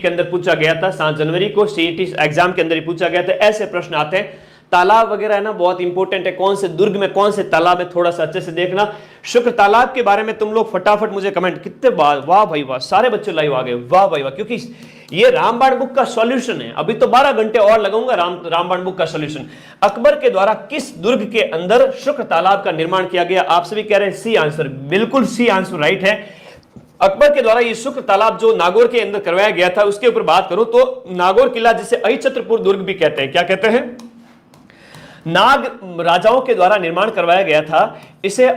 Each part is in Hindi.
के अंदर पूछा गया था, 7 जनवरी को सीईटी एग्जाम के अंदर ही पूछा गया था। ऐसे प्रश्न आते हैं। तालाब वगैरह है ना, बहुत इंपॉर्टेंट है, कौन से दुर्ग में कौन से तालाब है, थोड़ा सा अच्छे से देखना। शुक्र तालाब के बारे में तुम लोग फटाफट मुझे कमेंट, कितने वाह भाई वाह, सारे बच्चे लाइव आ गए, वाह भाई वाह, क्योंकि ये रामबाण बुक का सॉल्यूशन है। अभी तो 12 घंटे और लगाऊंगा रामबाण बुक का सॉल्यूशन। अकबर के द्वारा किस दुर्ग के अंदर शुक्र तालाब का निर्माण किया गया? आप सभी कह रहे हैं सी आंसर, बिल्कुल सी आंसर राइट है। अकबर के द्वारा ये शुक्र तालाब जो नागौर के अंदर करवाया गया था, उसके ऊपर बात करूं तो नागौर किला, जिसे अहिछत्रपुर दुर्ग भी कहते हैं, क्या कहते हैं? नाग राजाओं के द्वारा निर्माण करवाया गया था। इसे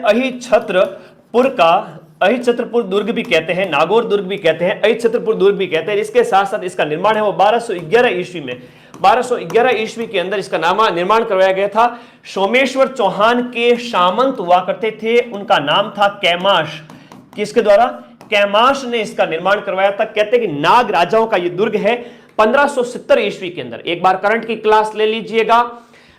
अहिछत्रपुर दुर्ग भी कहते हैं, नागौर दुर्ग भी कहते हैं, अहिछत्रपुर दुर्ग भी कहते हैं। इसके साथ साथ इसका निर्माण है वो 1211 ईस्वी में, 1211 ईस्वी के अंदर इसका निर्माण करवाया गया था। सोमेश्वर चौहान के सामंत हुआ करते थे, उनका नाम था कैमाश। किसके द्वारा? कैमाश ने इसका निर्माण करवाया था। कहते हैं कि नाग राजाओं का ये दुर्ग है। 1570 ईस्वी के अंदर, एक बार करंट की क्लास ले लीजिएगा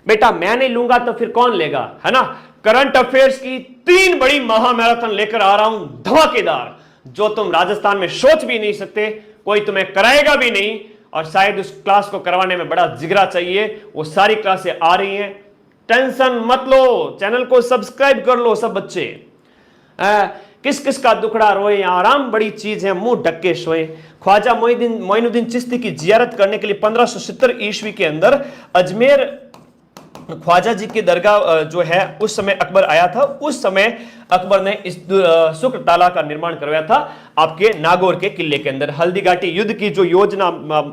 बेटा, मैं नहीं लूंगा तो फिर कौन लेगा, है ना। करंट अफेयर्स की 3 बड़ी महामैराथन लेकर आ रहा हूं, धमाकेदार, जो तुम राजस्थान में सोच भी नहीं सकते, कोई तुम्हें कराएगा भी नहीं, और शायद उस क्लास को करवाने में बड़ा जिगरा चाहिए। वो सारी क्लासें आ रही हैं, टेंशन मत लो, चैनल को सब्सक्राइब कर लो सब बच्चे। किस किस का दुखड़ा रोए, आराम बड़ी चीज है, मुंह ढक के सोए। ख्वाजा मोइनुद्दीन चिश्ती की जियारत करने के लिए 1570 ईस्वी के अंदर अजमेर ख्वाजा जी की दरगाह जो है, उस समय अकबर आया था। उस समय अकबर ने इस शुक्र ताला का निर्माण करवाया था आपके नागौर के किले के अंदर। हल्दीघाटी युद्ध की जो योजना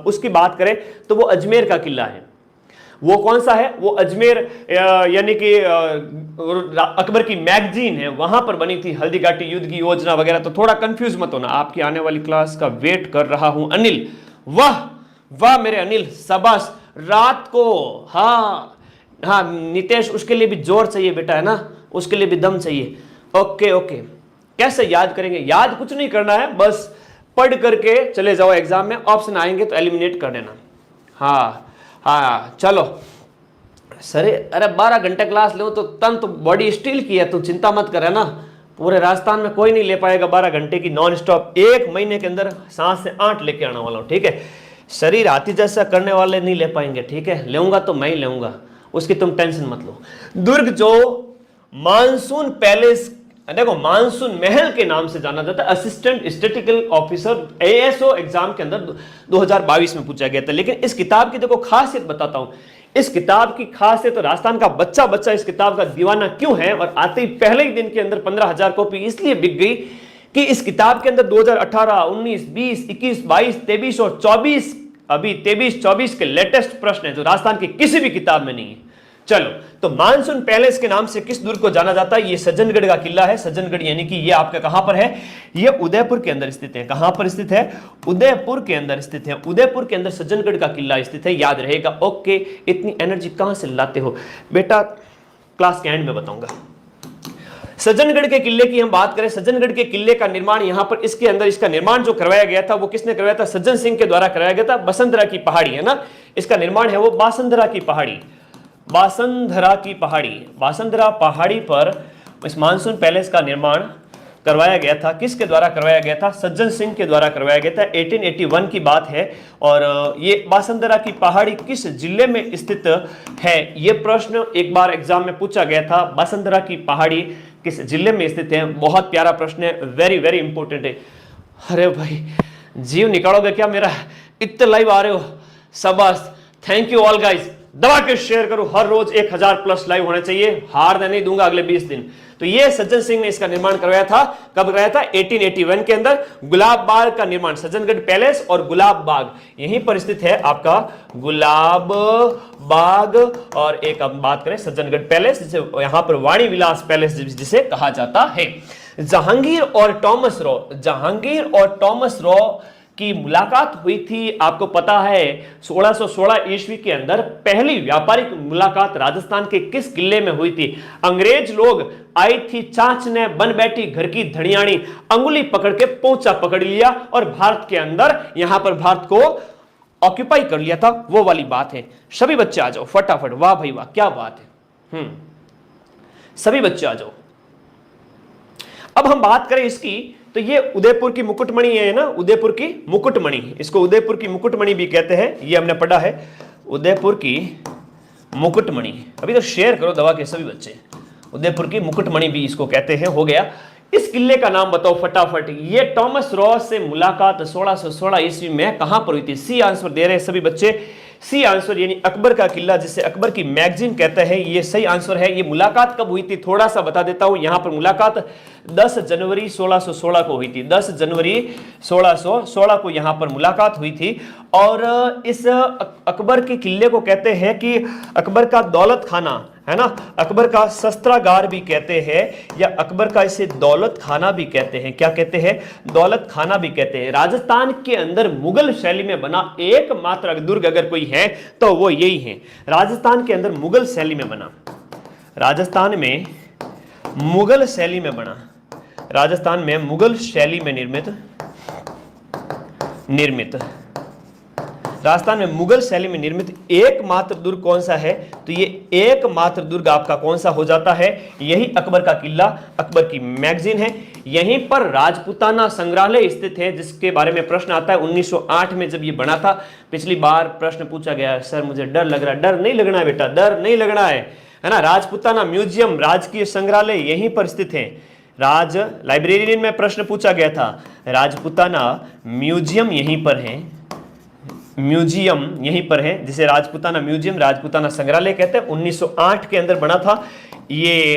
उसकी बात करें तो वो अजमेर का किला है। वो कौन सा है? वो अजमेर, यानी कि अकबर की मैगजीन है, वहां पर बनी थी हल्दीघाटी युद्ध की योजना वगैरह। तो थोड़ा कंफ्यूज मत होना, आपकी आने वाली क्लास का वेट कर रहा हूं। अनिल, वाह वाह मेरे अनिल, शाबाश। रात को, हाँ हाँ नितेश, उसके लिए भी जोर चाहिए बेटा, है ना, उसके लिए भी दम चाहिए। ओके ओके, कैसे याद करेंगे? याद कुछ नहीं करना है, बस पढ़ करके चले जाओ एग्जाम में, ऑप्शन आएंगे तो एलिमिनेट कर देना। हाँ हाँ चलो सर, अरे 12 घंटे क्लास ले तो तन तो बॉडी स्टील की है, तू चिंता मत करे ना। पूरे राजस्थान में कोई नहीं ले पाएगा 12 घंटे की नॉन स्टॉप। 1 महीने के अंदर 7 से 8 लेके आने वाला हूँ, ठीक है। शरीर हाथी जैसा करने वाले नहीं ले पाएंगे, ठीक है। लेऊंगा तो मैं ही लेऊंगा, उसकी तुम टेंशन मत लो। दुर्ग जो मानसून पैलेस, देखो मानसून महल के नाम से जाना जाता है, assistant statistical officer ASO exam के अंदर 2022 में पूछा गया था। लेकिन इस किताब की देखो खासियत बताता हूं। इस किताब की खासियत, तो राजस्थान का बच्चा बच्चा इस किताब का दीवाना क्यों है, और आते ही पहले ही दिन के अंदर 15,000 कॉपी इसलिए बिक गई कि इस किताब के अंदर 2018, 19, 20, 21, 22, 23 और 24, अभी 23-24 के लेटेस्ट प्रश्न है जो राजस्थान की किसी भी किताब में नहीं है। चलो, तो मानसून पैलेस के नाम से किस दुर्ग को जाना जाता है? ये सज्जनगढ़ का किला है। सज्जनगढ़ यानी कि ये आपका कहां पर है? ये उदयपुर के अंदर स्थित है। कहां पर स्थित है? उदयपुर के अंदर स्थित है। उदयपुर के अंदर सज्जनगढ़ का किला स्थित है, याद रहेगा। ओके, इतनी एनर्जी कहां से लाते हो बेटा? क्लास के एंड में बताऊंगा। सज्जनगढ़ के किले की हम बात करें, सज्जनगढ़ के किले का निर्माण यहां पर इसके अंदर, इसका निर्माण जो करवाया गया था वो किसने करवाया था? सज्जन सिंह के द्वारा करवाया गया था। बसंतरा की पहाड़ी है ना, इसका निर्माण है वो बासंधरा की पहाड़ी, बासंधरा की पहाड़ी, बासंधरा पहाड़ी पर इस मानसून पैलेस का निर्माण करवाया गया था। किसके द्वारा करवाया गया था? सज्जन सिंह के द्वारा करवाया गया था। 1881 की बात है। और ये बासंधरा की पहाड़ी किस जिले में स्थित है? ये प्रश्न एक बार एग्जाम में पूछा गया था। बासंधरा की पहाड़ी किस जिले में स्थित है? बहुत प्यारा प्रश्न है, वेरी वेरी इंपॉर्टेंट है। अरे भाई जीव निकालोगे क्या मेरा? इतने लाइव आ रहे हो, शाबाश, थैंक यू ऑल गाइस। दबा के शेयर करो, हर रोज 1000 प्लस लाइव होने चाहिए। हार नहीं दूंगा अगले 20 दिन। तो ये सज्जन सिंह ने इसका निर्माण करवाया था। कब करवाया था? 1881 के अंदर। गुलाब बाग का निर्माण, सज्जनगढ़ पैलेस और गुलाब बाग यहीं पर स्थित है आपका, गुलाब बाग। और एक अब बात करें सज्जनगढ़ पैलेस, जिसे यहां पर वाणी विलास पैलेस जिसे कहा जाता है। जहांगीर और टॉमस रॉ की मुलाकात हुई थी, आपको पता है 1616 ईस्वी के अंदर। पहली व्यापारिक मुलाकात राजस्थान के किस किले में हुई थी? अंग्रेज लोग आई थी चांच ने, बन बैठी घर की धड़ियाणी, अंगुली पकड़ के पोंचा पकड़ लिया और भारत के अंदर, यहां पर भारत को ऑक्यूपाई कर लिया था, वो वाली बात है। सभी बच्चे आ जाओ फटाफट, वाह भाई वाह, क्या बात है। सभी बच्चे आ जाओ। अब हम बात करें इसकी, तो ये उदयपुर की मुकुटमणि है ना, उदयपुर की मुकुटमणि, इसको उदयपुर की मुकुटमणि भी कहते हैं, ये हमने पढ़ा है, उदयपुर की मुकुटमणि। अभी तो शेयर करो दवा के सभी बच्चे, उदयपुर की मुकुटमणि भी इसको कहते हैं। हो गया। इस किले का नाम बताओ फटाफट। ये टॉमस रॉस से मुलाकात 1616 ईस्वी में कहां पर हुई थी? सी आंसर दे रहे हैं सभी बच्चे, सी आंसर, यानी अकबर का किला जिसे अकबर की मैगजीन कहता है, ये सही आंसर है। ये मुलाकात कब हुई थी थोड़ा सा बता देता हूं। यहां पर मुलाकात 10 जनवरी 1616 को हुई थी, 10 जनवरी 1616 को यहां पर मुलाकात हुई थी। और इस अकबर के किले को कहते हैं कि अकबर का दौलत खाना है ना, अकबर का शस्त्रागार भी कहते हैं, या अकबर का इसे दौलत खाना भी कहते हैं। क्या कहते हैं? दौलत खाना भी कहते हैं। राजस्थान के अंदर मुगल शैली में बना एकमात्र दुर्ग अगर कोई है तो वो यही है, राजस्थान के अंदर मुगल शैली में बना, राजस्थान में मुगल शैली में बना, राजस्थान में मुगल शैली में निर्मित राजस्थान में मुगल शैली में निर्मित एकमात्र दुर्ग कौन सा है? तो ये एकमात्र दुर्ग आपका कौन सा हो जाता है? यही अकबर का किला, अकबर की मैगजीन है। यहीं पर राजपूताना संग्रहालय स्थित है, जिसके बारे में प्रश्न आता है 1908 में जब ये बना था। पिछली बार प्रश्न पूछा गया, सर मुझे डर लग रहा है। डर नहीं लगना है बेटा, डर नहीं लगना है ना। राजपूताना म्यूजियम, राजकीय संग्रहालय यहीं पर स्थित है। राज लाइब्रेरियन में प्रश्न पूछा गया था, राजपूताना म्यूजियम यहीं पर है, म्यूजियम यहीं पर है, जिसे राजपूताना म्यूजियम, राजपूताना संग्रहालय कहते हैं। 1908 के अंदर बना था। ये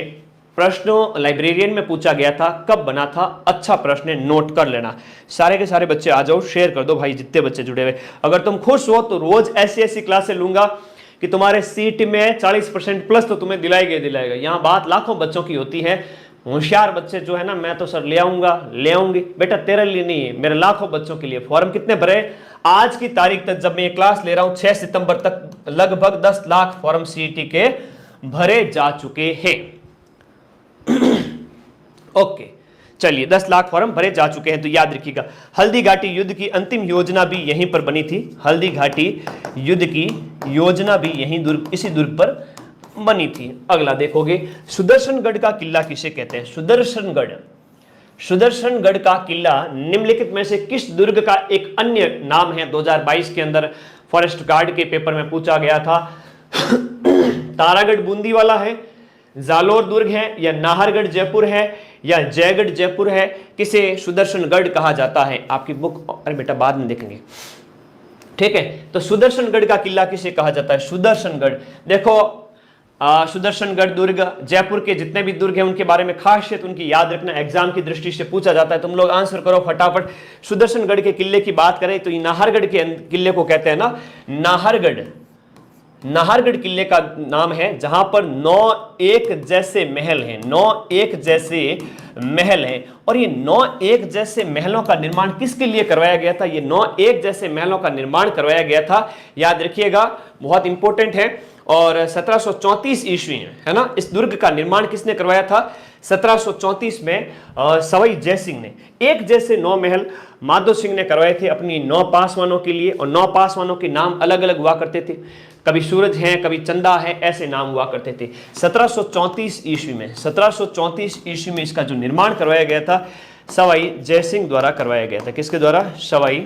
प्रश्न लाइब्रेरियन में पूछा गया था, कब बना था? अच्छा प्रश्न है, नोट कर लेना। सारे के सारे बच्चे आ जाओ, शेयर कर दो भाई, जितने बच्चे जुड़े हुए। अगर तुम खुश हो तो रोज ऐसी क्लासें लूंगा कि तुम्हारे सीट में 40% प्लस तो तुम्हें दिलाएगा। यहाँ बात लाखों बच्चों की होती है। होशियार बच्चे जो है ना, मैं तो सर ले आऊंगी बेटा, तेरे लिए नहीं है, मेरे लाखों बच्चों के लिए। फॉर्म कितने भरे? आज की तारीख तक जब मैं ये क्लास ले रहा हूं 6 सितंबर तक लगभग 10 लाख फॉर्म सीईटी के भरे जा चुके हैं। ओके, चलिए 10 लाख फॉर्म भरे जा चुके हैं। तो याद रखिएगा, हल्दी घाटी युद्ध की अंतिम योजना भी यहीं पर बनी थी। हल्दी घाटी युद्ध की योजना भी इसी दुर्ग पर बनी थी। अगला देखोगे, सुदर्शनगढ़ का किला किसे कहते हैं? सुदर्शनगढ़ का किला निम्नलिखित में से किस दुर्ग का एक अन्य नाम है? 2022 के अंदर फॉरेस्ट गार्ड के पेपर में पूछा गया था। तारागढ़ बूंदी वाला है, जालोर दुर्ग है, या नाहरगढ़ जयपुर है, या जयगढ़ जयपुर है? किसे सुदर्शनगढ़ कहा जाता है? आपकी बुक, अरे बेटा बाद में देखेंगे, ठीक है। तो सुदर्शनगढ़ का किला किसे कहा जाता है? सुदर्शनगढ़। देखो सुदर्शनगढ़ दुर्ग, जयपुर के जितने भी दुर्ग हैं उनके बारे में खासियत उनकी याद रखना, एग्जाम की दृष्टि से पूछा जाता है। तुम लोग आंसर करो फटाफट। सुदर्शनगढ़ के किले की बात करें तो ये नाहरगढ़ के किले को कहते हैं ना, नाहरगढ़ किले का नाम है, जहां पर 9 एक जैसे महल हैं, 9 एक जैसे महल हैं। और ये 9 एक जैसे महलों का निर्माण किसके लिए करवाया गया था? ये 9 एक जैसे महलों का निर्माण करवाया गया था, याद रखिएगा, बहुत इंपॉर्टेंट है। और 1734 ईस्वी है ना, इस दुर्ग का निर्माण किसने करवाया था? 1734 में सवाई जयसिंह ने। एक जैसे 9 महल माधो सिंह ने करवाए थे अपनी 9 पासवानों के लिए, और 9 पासवानों के नाम अलग अलग हुआ करते थे, कभी सूरज है, कभी चंदा है, ऐसे नाम हुआ करते थे। 1734 ईस्वी में इसका जो निर्माण करवाया गया था सवाई जयसिंह द्वारा करवाया गया था। किसके द्वारा? सवाई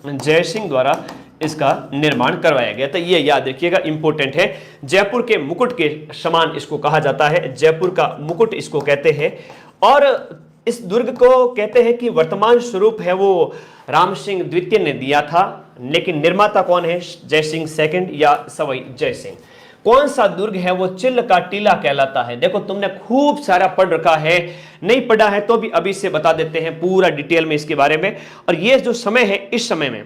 जयसिंह द्वारा इसका निर्माण करवाया गया था। ये याद रखिएगा, इंपॉर्टेंट है। जयपुर के मुकुट के समान इसको कहा जाता है, जयपुर का मुकुट इसको कहते हैं। और इस दुर्ग को कहते हैं कि वर्तमान स्वरूप है वो राम सिंह द्वितीय ने दिया था, लेकिन निर्माता कौन है? जयसिंह सेकंड या सवाई जयसिंह। कौन सा दुर्ग है वो? चिल का टीला कहलाता है। देखो तुमने खूब सारा पढ़ रखा है, नहीं पढ़ा है तो भी अभी से बता देते हैं पूरा डिटेल में इसके बारे में। और ये जो समय है, इस समय में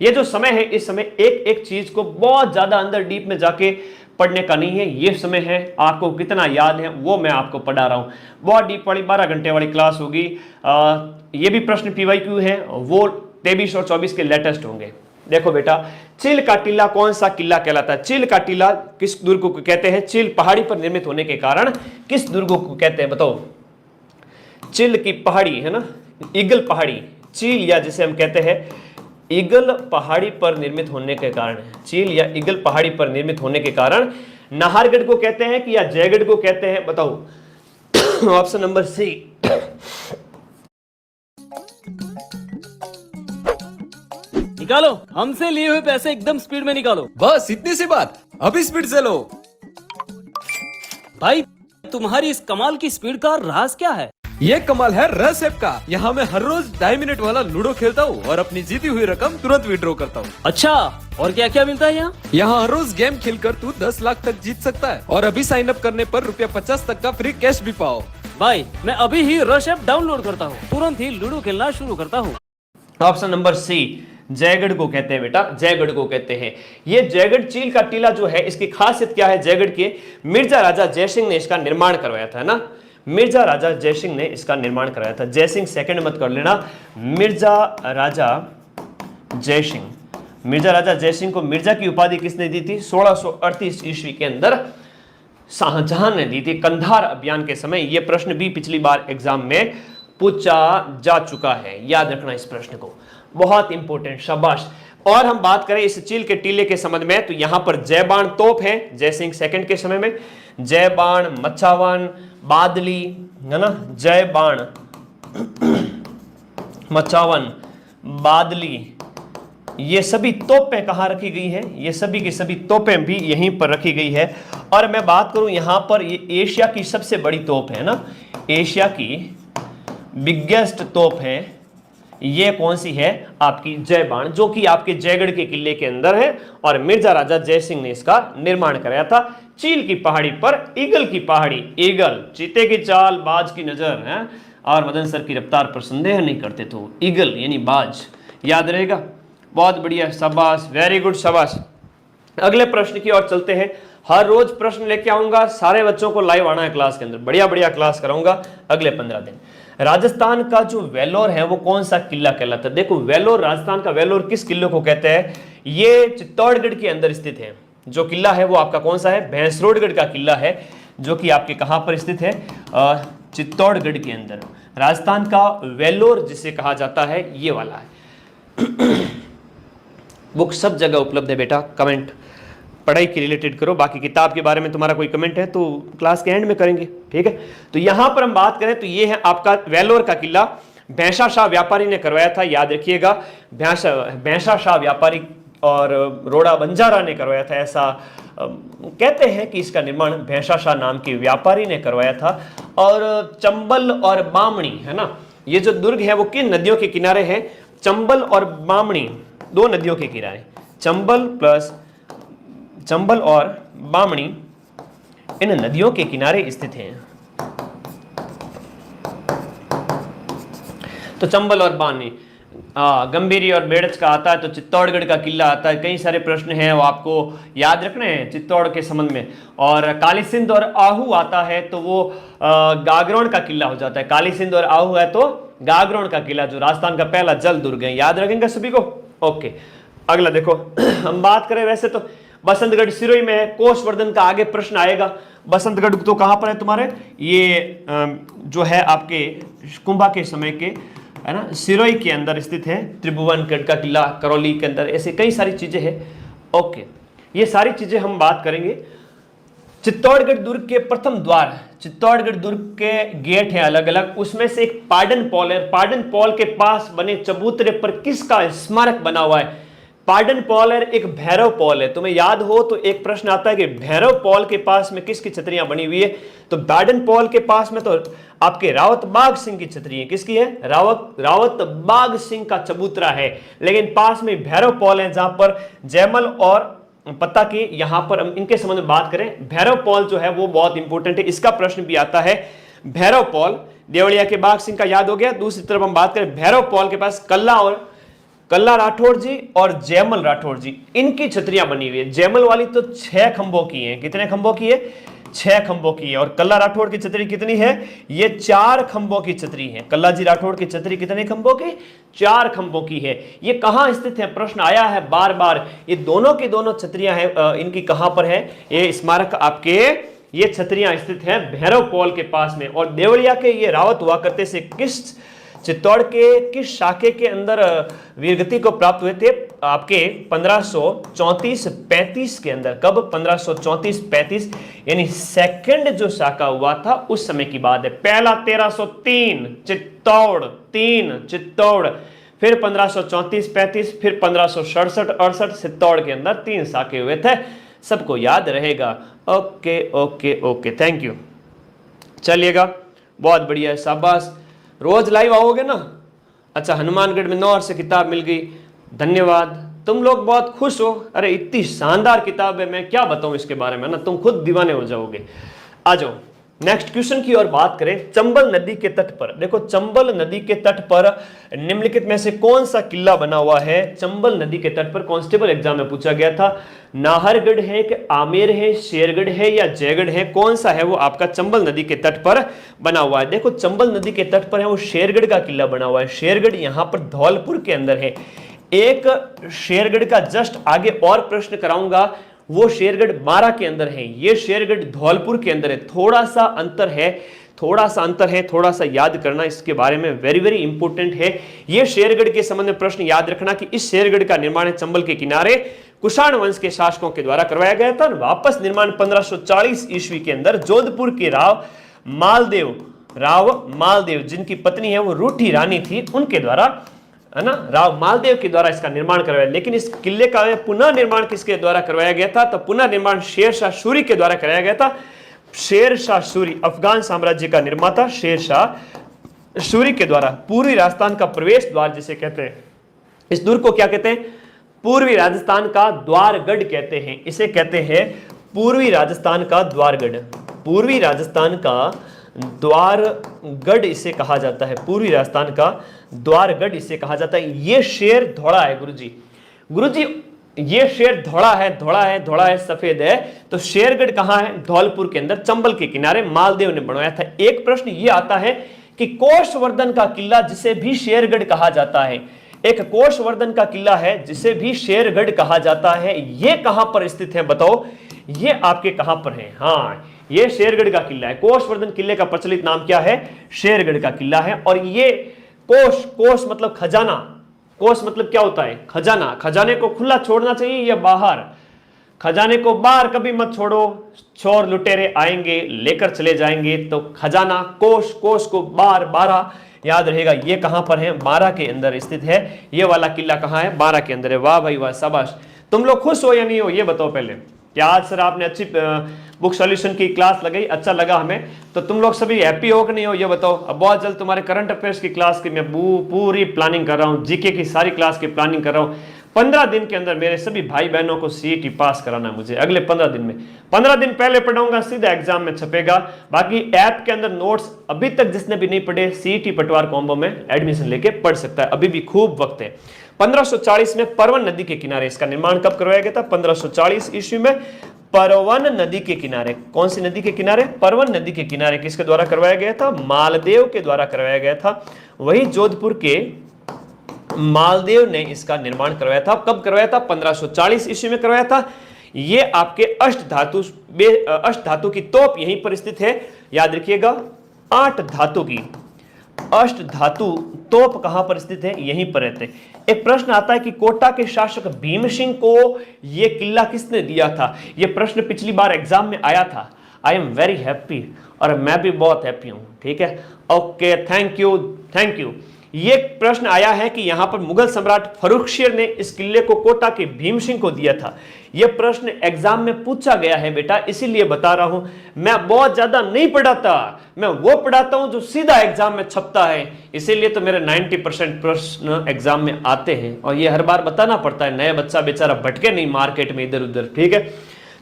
एक एक चीज को बहुत ज्यादा अंदर डीप में जाके पढ़ने का नहीं है। ये समय है, आपको कितना याद है वो मैं आपको पढ़ा रहा हूं। बहुत डीप वाली 12 घंटे वाली क्लास होगी। ये भी प्रश्न PYQ है, वो 23 और 24 के लेटेस्ट होंगे। देखो बेटा, चिल का टीला कौन सा किला कहलाता है? चिल का टीला किस दुर्ग को कहते हैं? चिल पहाड़ी पर निर्मित होने के कारण किस दुर्ग को कहते हैं? बताओ। चिल की पहाड़ी है ना, ईगल पहाड़ी, चील या जिसे हम कहते हैं ईगल पहाड़ी पर निर्मित होने के कारण, चील या ईगल पहाड़ी पर निर्मित होने के कारण नाहरगढ़ को कहते हैं कि या जयगढ़ को कहते हैं? बताओ। Option number C. निकालो, हमसे लिए हुए पैसे एकदम स्पीड में निकालो। बस इतनी सी बात, अभी स्पीड से लो। भाई तुम्हारी इस कमाल की स्पीड का राज क्या है? ये कमाल है रस ऐप का। यहाँ मैं हर रोज 2.5 मिनट वाला लूडो खेलता हूँ और अपनी जीती हुई रकम तुरंत विड्रॉ करता हूँ। अच्छा, और क्या क्या मिलता है यहाँ? यहाँ हर रोज गेम खेलकर तू 10 लाख तक जीत सकता है और अभी साइन अप करने पर ₹50 तक का फ्री कैश भी पाओ। भाई मैं अभी ही रश ऐप डाउनलोड करता हूँ, तुरंत ही लूडो खेलना शुरू करता हूँ। ऑप्शन नंबर सी, जयगढ़ को कहते हैं बेटा, जयगढ़ को कहते हैं। ये जयगढ़ चील का टीला जो है, इसकी खासियत क्या है? जयगढ़ के मिर्जा राजा जयसिंह ने इसका निर्माण करवाया था ना, मिर्जा राजा जयसिंह ने इसका निर्माण कराया था। जयसिंह सेकंड मत कर लेना, मिर्जा राजा जयसिंह। मिर्जा राजा जयसिंह को मिर्जा की उपाधि किसने दी थी? 1638 ईस्वी के अंदर शाहजहां ने दी थी, कंधार अभियान के समय। यह प्रश्न भी पिछली बार एग्जाम में पूछा जा चुका है, याद रखना इस प्रश्न को, बहुत इंपॉर्टेंट, शाबाश। और हम बात करें इस चील के टीले के संबंध में, तो यहां पर जयबाण तोप है जयसिंह सेकंड के समय में, जयबाण, मच्छावन, बादली, है ना, जयबाण, मच्छावन, बादली, ये सभी तोपें कहाँ रखी गई हैं? ये सभी की सभी तोपें भी यहीं पर रखी गई है। और मैं बात करूं यहां पर, ये एशिया की सबसे बड़ी तोप है ना, एशिया की बिगेस्ट तोप है, ये कौन सी है? आपकी जयबाण, जो कि आपके जयगढ़ के किले के अंदर है और मिर्जा राजा जयसिंह ने इसका निर्माण कराया था। चील की पहाड़ी पर ईगल की पहाड़ी, ईगल, चीते की चाल, बाज की नजर है और मदन सर की रफ्तार पर संदेह नहीं करते तो ईगल यानी बाज, याद रहेगा। बहुत बढ़िया, शाबाश, वेरी गुड, शाबाश। अगले प्रश्न की ओर चलते हैं। हर रोज प्रश्न लेके आऊंगा, सारे बच्चों को लाइव आना है क्लास के अंदर, बढ़िया बढ़िया क्लास कराऊंगा अगले 15 दिन। राजस्थान का जो वेलोर है वो कौन सा किला कहलाता है? देखो वेलोर, राजस्थान का वेलोर किस किले को कहते हैं? ये चित्तौड़गढ़ के अंदर स्थित है। जो किला है वो आपका कौन सा है? भैंसरोडगढ़ का किला है, जो कि आपके कहां पर स्थित है? चित्तौड़गढ़ के अंदर। राजस्थान का वेलोर जिसे कहा जाता है ये वाला है। बुक सब जगह उपलब्ध है बेटा, कमेंट पढ़ाई के रिलेटेड करो, बाकी किताब के बारे में तुम्हारा कोई कमेंट है तो क्लास के एंड में करेंगे, ठीक है। तो यहां पर हम बात करें तो ये है आपका वेलोर का किला, भैंसा शाह व्यापारी ने करवाया था, याद रखिएगा, भैंसा शाह व्यापारी और रोड़ा बंजारा ने करवाया था, ऐसा कहते हैं कि इसका निर्माण भैंसा शाह नाम के व्यापारी ने करवाया था। और चंबल और बामणी है ना, ये जो दुर्ग है वो किन नदियों के किनारे है? चंबल और बामणी, दो नदियों के किनारे, चंबल और बामणी इन नदियों के किनारे स्थित हैं। तो चंबल और बामणी, गंभीरी और बेड़च का आता है, तो चित्तौड़गढ़ का किला आता है। कई सारे प्रश्न हैं वो आपको याद रखने हैं चित्तौड़ के संबंध में। और काली सिंध और आहू आता है तो वो गागरोन का किला हो जाता है। काली सिंध और आहू है तो गागरोन का किला, जो राजस्थान का पहला जल दुर्ग है, याद रखेंगे सभी को। ओके, अगला देखो, हम बात करें वैसे तो बसंतगढ़ सिरोही में है, कोषवर्धन का आगे प्रश्न आएगा। बसंतगढ़ तो कहां पर है तुम्हारे? ये जो है आपके कुंभा के समय के, है ना, सिरोही के अंदर स्थित है। त्रिभुवनगढ़ का किला करौली के अंदर, ऐसे कई सारी चीजें हैं। ओके, ये सारी चीजें हम बात करेंगे। चित्तौड़गढ़ दुर्ग के प्रथम द्वार, चित्तौड़गढ़ दुर्ग के गेट हैं अलग अलग, उसमें से एक पार्डन पॉल है। पार्डन पॉल के पास बने चबूतरे पर किसका स्मारक बना हुआ है? पार्डन पॉल है, एक भैरव पॉल है। तुम्हें याद हो तो एक प्रश्न आता है कि भैरव पॉल के पास में किसकी छतरियां बनी हुई है? तो पार्डन पॉल के पास में तो आपके रावत बाग सिंह की छतरी है। किसकी है? रावत बाग सिंह का चबूतरा है। लेकिन पास में भैरव पॉल है, जहां पर जयमल और पता की, यहां पर हम इनके संबंध में बात करें, भैरव पॉल जो है वो बहुत इंपॉर्टेंट है, इसका प्रश्न भी आता है। भैरव पॉल देवलिया के बाग सिंह का याद हो गया। दूसरी तरफ हम बात करें भैरव पॉल के पास कल्ला राठौड़ जी और जयमल राठौड़ जी, इनकी छतरियां बनी हुई है। जयमल वाली तो 6 खंभों की है। कितने खंभों की है? 6 खंभों की है। और कल्ला राठौड़ की छतरी कितनी है? ये 4 खंभों की छतरी है। कल्ला जी राठौड़ की छतरी कितने खंभों की? 4 खंभों की है। ये कहां स्थित है? प्रश्न आया है बार बार। ये दोनों की दोनों छतरियां हैं, इनकी कहां पर है? ये स्मारक आपके, ये छतरियां स्थित है भैरव पॉल के पास में। और देवलिया के ये रावत हुआ करते से किस चित्तौड़ के किस शाखे के अंदर वीरगति को प्राप्त हुए थे? आपके 1534-35 के अंदर। कब? 1534-35, यानी सेकंड जो शाखा हुआ था उस समय की बात है। पहला 1303 चित्तौड़, 3 चित्तौड़, फिर 1534-35, फिर 1567-68 चित्तौड़ के अंदर 3 साके हुए थे। सबको याद रहेगा। Okay okay okay, thank you. चलिएगा, बहुत बढ़िया है, शाबाश। रोज लाइव आओगे ना? अच्छा, हनुमानगढ़ में 9 से किताब मिल गई, धन्यवाद। तुम लोग बहुत खुश हो। अरे इतनी शानदार किताब है, मैं क्या बताऊं इसके बारे में ना, तुम खुद दीवाने हो जाओगे। आ जाओ नेक्स्ट क्वेश्चन की ओर बात करें। चंबल नदी के तट पर, देखो चंबल नदी के तट पर निम्नलिखित में से कौन सा किला बना हुआ है? चंबल नदी के तट पर कांस्टेबल एग्जाम में पूछा गया था। नाहरगढ़ है कि आमेर है, शेरगढ़ है या जयगढ़ है? कौन सा है वो आपका चंबल नदी के तट पर बना हुआ है? देखो चंबल नदी के तट पर है वो शेरगढ़ का किला बना हुआ है। शेरगढ़ यहाँ पर धौलपुर के अंदर है। एक शेरगढ़ का जस्ट आगे और प्रश्न कराऊंगा, वो शेरगढ़ बारा के अंदर है, ये शेरगढ़ धौलपुर के अंदर है। थोड़ा सा अंतर है, थोड़ा सा याद करना इसके बारे में, वेरी वेरी इंपॉर्टेंट है। ये शेरगढ़ के संबंध में प्रश्न याद रखना कि इस शेरगढ़ का निर्माण चंबल के किनारे कुषाण वंश के शासकों के द्वारा करवाया गया था। वापस निर्माण 1540 ईस्वी के अंदर जोधपुर के राव मालदेव जिनकी पत्नी है वो रूठी रानी थी, उनके द्वारा, है ना, राव मालदेव के द्वारा इसका निर्माण करवाया। लेकिन इस किले का पुनः निर्माण किसके द्वारा करवाया गया था? तो पुनः निर्माण शेरशाह सूरी के द्वारा कराया गया था। शेरशाह सूरी, अफगान साम्राज्य का निर्माता शेरशाह सूरी के द्वारा पूर्वी राजस्थान का प्रवेश द्वार जिसे कहते हैं, इस दुर्ग को क्या कहते हैं? पूर्वी राजस्थान का द्वारगढ़ कहते हैं। इसे कहते हैं पूर्वी राजस्थान का द्वारगढ़। पूर्वी राजस्थान का द्वारगढ़ इसे कहा जाता है। पूर्वी राजस्थान का द्वारगढ़ इसे कहा जाता है। ये शेर धौड़ा है गुरुजी, ये शेर धौड़ा है, सफेद है। तो शेरगढ़ कहां है? धौलपुर के अंदर, चंबल के किनारे मालदेव ने बनवाया था। एक प्रश्न ये आता है कि कोषवर्धन का किला जिसे भी शेरगढ़ कहा जाता है, एक कोषवर्धन का किला है जिसे भी शेरगढ़ कहा जाता है, ये कहां पर स्थित है? बताओ, ये आपके कहां पर है? हाँ, ये शेरगढ़ का किला है। कोषवर्धन किले का प्रचलित नाम क्या है? शेरगढ़ का किला है। और ये कोष मतलब खजाना। कोष मतलब क्या होता है? खजाना। खजाने को खुला छोड़ना चाहिए या बाहर? खजाने को बाहर कभी मत छोड़ो, चोर लुटेरे आएंगे लेकर चले जाएंगे। तो खजाना, कोष को बाहर, बारह याद रहेगा। ये कहां पर है? बारह के अंदर स्थित है। ये वाला किला कहां है? बारह के अंदर है। वाह भाई वाह, शाबाश। तुम लोग खुश हो या नहीं हो ये बताओ पहले। क्या आज सर आपने अच्छी बुक सॉल्यूशन की क्लास लगाई, अच्छा लगा हमें, तो तुम लोग सभी हैप्पी हो कि नहीं हो ये बताओ। अब बहुत जल्द तुम्हारे करंट अफेयर्स की क्लास की मैं पूरी प्लानिंग कर रहा हूँ, जीके की सारी क्लास की प्लानिंग कर रहा हूँ। 15 दिन के अंदर मेरे सभी भाई बहनों को सीईटी पास कराना मुझे, अगले 15 दिन में। 15 दिन पहले पढ़ाऊंगा, सीधा एग्जाम में छपेगा। बाकी ऐप के अंदर नोट्स अभी तक जिसने भी नहीं पढ़े, सीईटी पटवार कॉम्बो में एडमिशन लेके पढ़ सकता है, अभी भी खूब वक्त है। 1540 में परवन नदी के किनारे इसका निर्माण कब करवाया गया था? 1540 ईस्वी में परवन नदी के किनारे। कौन सी नदी के किनारे? परवन नदी के किनारे। किसके द्वारा करवाया गया था? मालदेव के द्वारा करवाया गया था। वही जोधपुर के मालदेव ने इसका निर्माण करवाया था। कब करवाया था? 1540 ईस्वी में करवाया था। ये आपके अष्ट धातु की तोप यहीं पर स्थित है, याद रखिएगा। 8 धातु की अष्ट धातु तोप कहां पर स्थित है? यहीं पर रहते। एक प्रश्न आता है कि कोटा के शासक भीम सिंह को यह किला किसने दिया था? यह प्रश्न पिछली बार एग्जाम में आया था। आई एम वेरी हैप्पी, और मैं भी बहुत हैप्पी हूं। ठीक है, ओके, थैंक यू। ये प्रश्न आया है कि यहां पर मुगल सम्राट फर्रुखशियर ने इस किले को कोटा के भीम सिंह को दिया था। यह प्रश्न एग्जाम में पूछा गया है बेटा, इसीलिए बता रहा हूं। मैं बहुत ज्यादा नहीं पढ़ाता, मैं वो पढ़ाता हूं जो सीधा एग्जाम में छपता है, इसीलिए तो मेरे 90% प्रश्न एग्जाम में आते हैं। और ये हर बार बताना पड़ता है, नया बच्चा बेचारा भटके नहीं मार्केट में इधर उधर। ठीक है,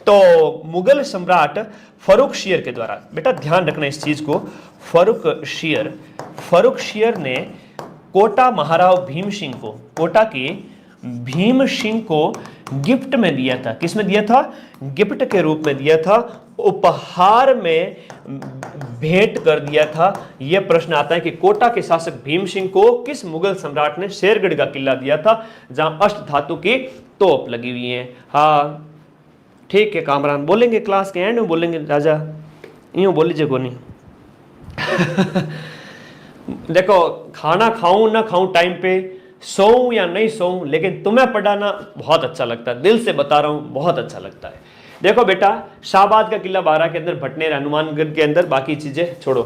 तो मुगल सम्राट फर्रुखशियर के द्वारा, बेटा ध्यान रखना इस चीज को, फर्रुखशियर ने कोटा महाराव भीम सिंह को, कोटा के भीम सिंह को गिफ्ट में दिया था। किस में दिया था? गिफ्ट के रूप में दिया था, उपहार में भेंट कर दिया था। यह प्रश्न आता है कि कोटा के शासक भीम सिंह को किस मुगल सम्राट ने शेरगढ़ का किला दिया था, जहां अष्ट धातु की तोप लगी हुई है। हाँ ठीक है कामरान, बोलेंगे क्लास के एंड में बोलेंगे राजा, यूं बोल लीजिए को नहीं। देखो, खाना खाऊं ना खाऊं टाइम पे, सोऊं या नहीं सोऊं, लेकिन तुम्हें पढ़ाना बहुत अच्छा लगता है, दिल से बता रहा हूं, बहुत अच्छा लगता है। देखो बेटा, शाहबाद का किला 12 के अंदर, भटनेर हनुमानगढ़ के अंदर, बाकी चीजें छोड़ो।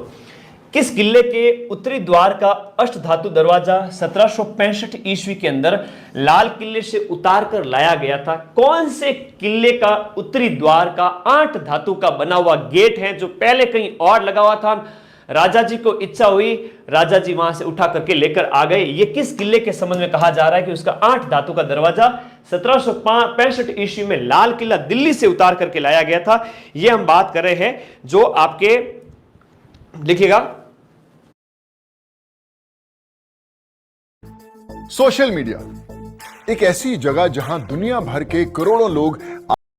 किस किले के उत्तरी द्वार का अष्टधातु दरवाजा 1765 ईस्वी के अंदर लाल किले से उतार कर लाया गया था? कौन से किले का उत्तरी द्वार का 8 धातु का बना हुआ गेट है जो पहले कहीं और लगा हुआ था? राजा जी को इच्छा हुई, राजा जी वहां से उठा करके लेकर आ गए। ये किस किले के संबंध में कहा जा रहा है कि उसका 8 धातु का दरवाजा 1765 ईस्वी में लाल किला दिल्ली से उतार करके लाया गया था? ये हम बात कर रहे हैं, जो आपके लिखिएगा। सोशल मीडिया एक ऐसी जगह जहां दुनिया भर के करोड़ों लोग